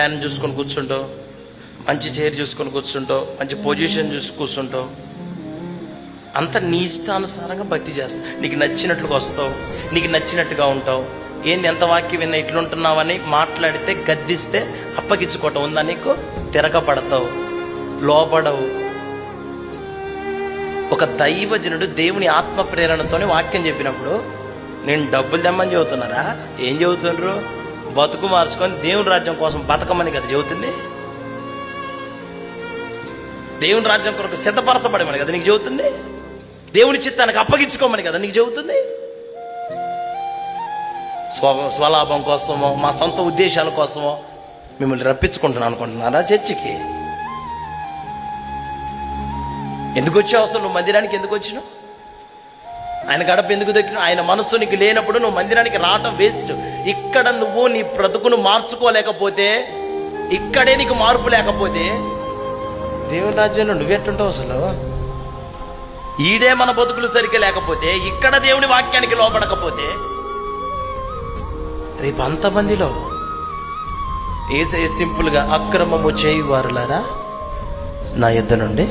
Fan చూసుకొని కూర్చుంటావు, మంచి చైర్ చూసుకొని కూర్చుంటావు, మంచి పొజిషన్ చూసి కూర్చుంటావు. అంత నీ ఇష్టానుసారంగా భక్తి చేస్తావు. నీకు నచ్చినట్లుగా వస్తావు, నీకు నచ్చినట్టుగా ఉంటావు. ఏంది ఎంత వాక్యం విన్నా ఇట్లుంటున్నావని మాట్లాడితే గద్దిస్తే అప్పగించుకోవటం ఉందా నీకు? తిరగబడతావు, లోబడవు. ఒక దైవజనుడు దేవుని ఆత్మ ప్రేరణతోనే వాక్యం చెప్పినప్పుడు నేను డబ్బులు తెమ్మని చెబుతున్నారా? ఏం చెబుతున్నారు? బతుకు మార్చుకొని దేవుని రాజ్యం కోసం బతకమని కదా చెబుతుంది. దేవుని రాజ్యం కొరకు సిద్ధపరచబడమని కదా నీకు చెబుతుంది. దేవుని చిత్తానికి అప్పగించుకోమని కదా నీకు చెబుతుంది. స్వలాభం కోసమో మా సొంత ఉద్దేశాల కోసమో మిమ్మల్ని రప్పించుకుంటున్నాను అనుకుంటున్నారా చర్చికి? ఎందుకు వచ్చావు అసలు? నువ్వు మందిరానికి ఎందుకు వచ్చినావు? ఆయన గడప ఎందుకు దొక్కినావు? ఆయన మనస్సు నీకు లేనప్పుడు నువ్వు మందిరానికి రావటం వేస్ట్. ఇక్కడ నువ్వు నీ బ్రతుకును మార్చుకోలేకపోతే, ఇక్కడే నీకు మార్పు లేకపోతే దేవుని రాజ్యంలో నువ్వెట్టుంటావు అసలు? ఈడే మన బతుకులు సరిగ్గా లేకపోతే, ఇక్కడ దేవుని వాక్యానికి లోపడకపోతే, రేపు అంతమందిలో యేసయ్య సింపుల్గా అక్రమము చేయువారులారా నా యుద్ధ నుండి